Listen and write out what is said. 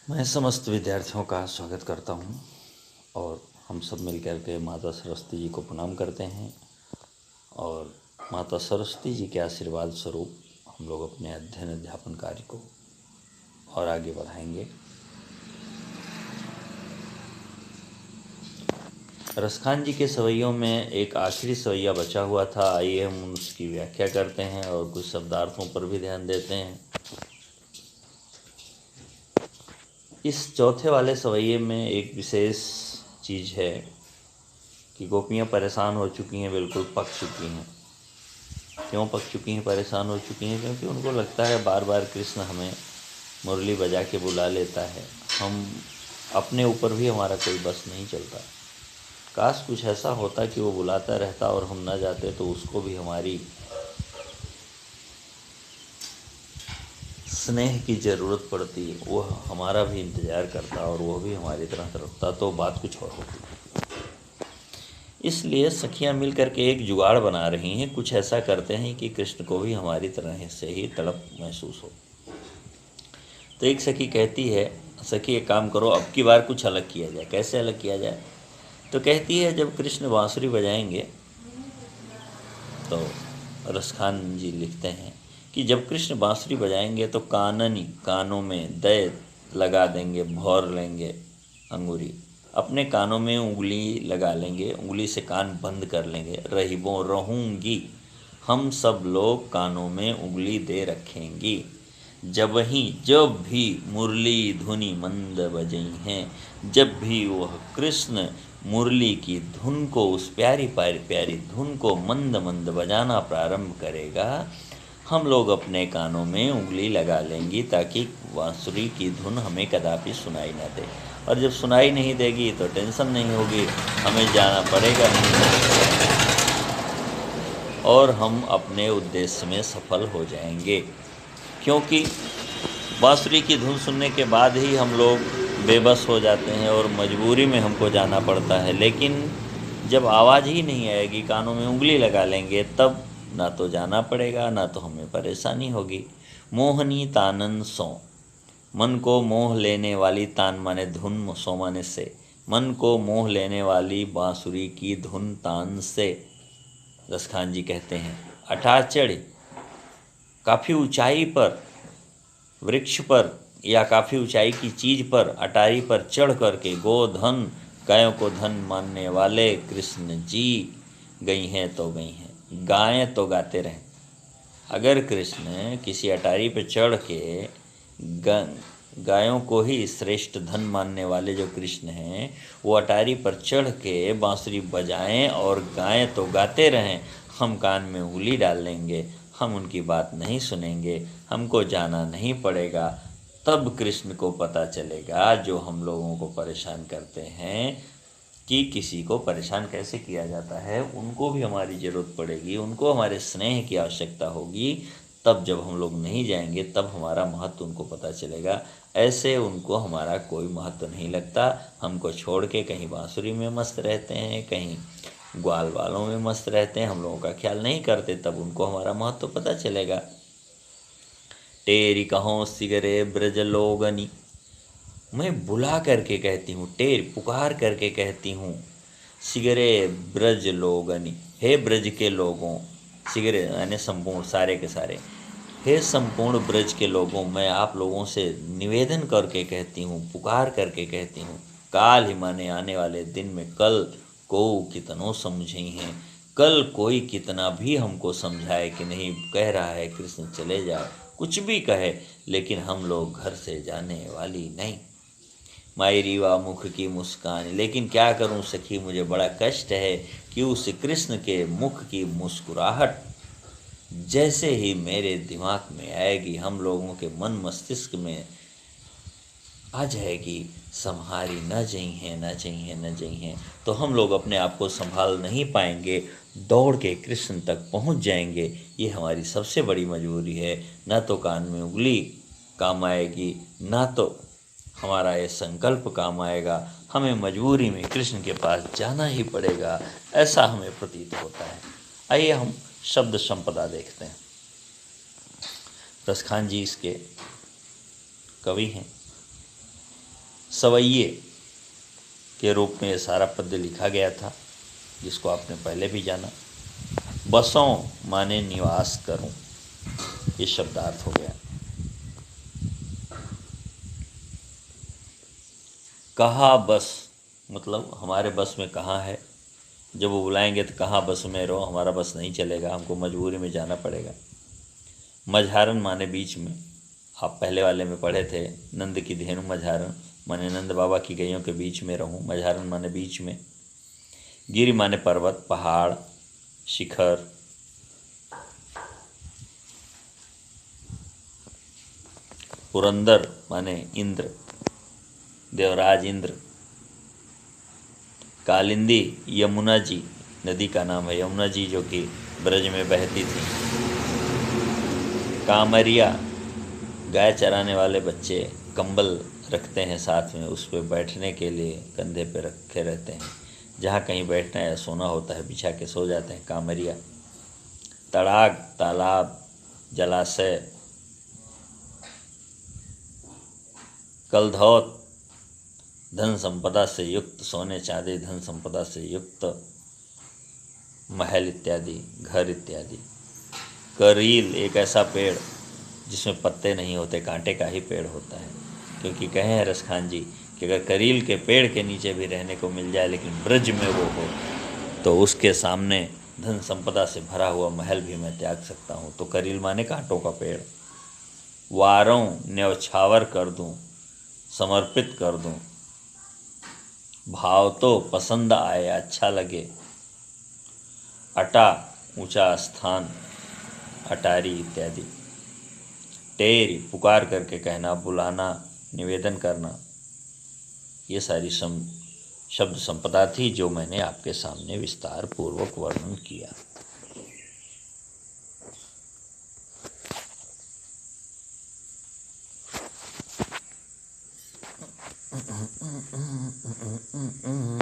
मैं समस्त विद्यार्थियों का स्वागत करता हूं और हम सब मिलकर के माता सरस्वती जी को प्रणाम करते हैं और माता सरस्वती जी के आशीर्वाद स्वरूप हम लोग अपने अध्ययन अध्यापन कार्य को और आगे बढ़ाएंगे। रसखान जी के सवैयों में एक आखिरी सवैया बचा हुआ था, आइए हम उसकी व्याख्या करते हैं और कुछ शब्दार्थों पर भी ध्यान देते हैं। इस चौथे वाले सवैये में एक विशेष चीज़ है कि गोपियाँ परेशान हो चुकी हैं, बिल्कुल पक चुकी हैं। क्यों पक चुकी हैं, परेशान हो चुकी हैं? क्योंकि उनको लगता है बार बार कृष्ण हमें मुरली बजा के बुला लेता है, हम अपने ऊपर भी हमारा कोई बस नहीं चलता। काश कुछ ऐसा होता कि वो बुलाता रहता और हम ना जाते तो उसको भी हमारी स्नेह की ज़रूरत पड़ती, वो हमारा भी इंतज़ार करता और वो भी हमारी तरह तड़पता, तो बात कुछ और होती। इसलिए सखियां मिल करके एक जुगाड़ बना रही हैं, कुछ ऐसा करते हैं कि कृष्ण को भी हमारी तरह से ही तड़प महसूस हो। तो एक सखी कहती है, सखी एक काम करो, अब की बार कुछ अलग किया जाए। कैसे अलग किया जाए? तो कहती है जब कृष्ण बांसुरी बजाएंगे, तो रसखान जी लिखते हैं कि जब कृष्ण बांसुरी बजाएंगे तो काननी, कानों में दय लगा देंगे, भौर लेंगे अंगूरी, अपने कानों में उंगली लगा लेंगे, उंगली से कान बंद कर लेंगे। रहीबों रहूँगी, हम सब लोग कानों में उंगली दे रखेंगी। जब भी मुरली धुनि मंद बजई हैं, जब भी वह कृष्ण मुरली की धुन को, उस प्यारी प्यारी धुन को मंद मंद बजाना प्रारंभ करेगा, हम लोग अपने कानों में उंगली लगा लेंगी ताकि बांसुरी की धुन हमें कदापि सुनाई ना दे। और जब सुनाई नहीं देगी तो टेंशन नहीं होगी, हमें जाना पड़ेगा नहीं और हम अपने उद्देश्य में सफल हो जाएंगे। क्योंकि बांसुरी की धुन सुनने के बाद ही हम लोग बेबस हो जाते हैं और मजबूरी में हमको जाना पड़ता है। लेकिन जब आवाज़ ही नहीं आएगी, कानों में उंगली लगा लेंगे, तब ना तो जाना पड़ेगा ना तो हमें परेशानी होगी। मोहनी तानन सो, मन को मोह लेने वाली, तान माने धुन, सो माने से, मन को मोह लेने वाली बांसुरी की धुन तान से। रसखान जी कहते हैं, अटाचढ़, काफ़ी ऊंचाई पर, वृक्ष पर या काफ़ी ऊंचाई की चीज़ पर, अटारी पर चढ़ करके गोधन, गायों को धन मानने वाले कृष्ण जी गई हैं तो गई हैं, गायें तो गाते रहें। अगर कृष्ण किसी अटारी पर चढ़ के गायों को ही श्रेष्ठ धन मानने वाले जो कृष्ण हैं, वो अटारी पर चढ़ के बांसुरी बजाएं और गायें तो गाते रहें, हम कान में उंगली डाल लेंगे, हम उनकी बात नहीं सुनेंगे, हमको जाना नहीं पड़ेगा। तब कृष्ण को पता चलेगा जो हम लोगों को परेशान करते हैं कि किसी को परेशान कैसे किया जाता है, उनको भी हमारी ज़रूरत पड़ेगी, उनको हमारे स्नेह की आवश्यकता होगी। तब जब हम लोग नहीं जाएंगे तब हमारा महत्व उनको पता चलेगा। ऐसे उनको हमारा कोई महत्व नहीं लगता, हमको छोड़ के कहीं बांसुरी में मस्त रहते हैं, कहीं ग्वाल वालों में मस्त रहते हैं, हम लोगों का ख्याल नहीं करते, तब उनको हमारा महत्व पता चलेगा। टेरी कहों सिगरे ब्रज लोगनी, मैं बुला करके कहती हूँ, टेर पुकार करके कहती हूँ, सिगरे ब्रज लोगनी, हे ब्रज के लोगों, सिगरे यानी संपूर्ण, सारे के सारे, हे संपूर्ण ब्रज के लोगों, मैं आप लोगों से निवेदन करके कहती हूँ, पुकार करके कहती हूँ। काल ही माने आने वाले दिन में, कल को कितनों समझी हैं, कल कोई कितना भी हमको समझाए कि नहीं, कह रहा है कृष्ण चले जाओ, कुछ भी कहे, लेकिन हम लोग घर से जाने वाली नहीं। माई रीवा मुख की मुस्कान, लेकिन क्या करूं सखी, मुझे बड़ा कष्ट है कि उस कृष्ण के मुख की मुस्कुराहट जैसे ही मेरे दिमाग में आएगी, हम लोगों के मन मस्तिष्क में आ जाएगी, संहारी न जई हैं, न जई हैं, न जई हैं, तो हम लोग अपने आप को संभाल नहीं पाएंगे, दौड़ के कृष्ण तक पहुंच जाएंगे। ये हमारी सबसे बड़ी मजबूरी है। न तो कान में उंगली काम आएगी, ना तो हमारा ये संकल्प काम आएगा, हमें मजबूरी में कृष्ण के पास जाना ही पड़ेगा, ऐसा हमें प्रतीत होता है। आइए हम शब्द संपदा देखते हैं। रसखान जी इसके कवि हैं। सवैये के रूप में ये सारा पद्य लिखा गया था, जिसको आपने पहले भी जाना। बसों माने निवास करूं, ये शब्दार्थ हो गया। कहा बस मतलब हमारे बस में कहाँ है, जब वो बुलाएंगे तो कहाँ बस में रहो, हमारा बस नहीं चलेगा, हमको मजबूरी में जाना पड़ेगा। मझारन माने बीच में, आप पहले वाले में पढ़े थे, नंद की धेनु मझारन माने नंद बाबा की गैयों के बीच में रहूं, मझारन माने बीच में। गिरि माने पर्वत, पहाड़, शिखर। पुरंदर माने इंद्र, देवराज इंद्र। कालिंदी यमुना जी नदी का नाम है, यमुना जी जो कि ब्रज में बहती थी। कामरिया गाय चराने वाले बच्चे कंबल रखते हैं साथ में, उस पर बैठने के लिए कंधे पे रखे रहते हैं, जहाँ कहीं बैठना या सोना होता है बिछा के सो जाते हैं, कामरिया। तड़ाग तालाब, जलाशय। कलधौत धन संपदा से युक्त, सोने चांदी धन संपदा से युक्त महल इत्यादि, घर इत्यादि। करील एक ऐसा पेड़ जिसमें पत्ते नहीं होते, कांटे का ही पेड़ होता है, क्योंकि कहे हैं रसखान जी कि अगर करील के पेड़ के नीचे भी रहने को मिल जाए लेकिन ब्रज में वो हो तो उसके सामने धन संपदा से भरा हुआ महल भी मैं त्याग सकता हूँ। तो करील माने कांटों का पेड़। वारों न्यौछावर कर दूँ, समर्पित कर दूँ, भाव तो पसंद आए, अच्छा लगे। अटा ऊंचा स्थान, अटारी इत्यादि। टेर पुकार करके कहना, बुलाना, निवेदन करना। ये सारी शब्द संपदा थी जो मैंने आपके सामने विस्तार पूर्वक वर्णन किया।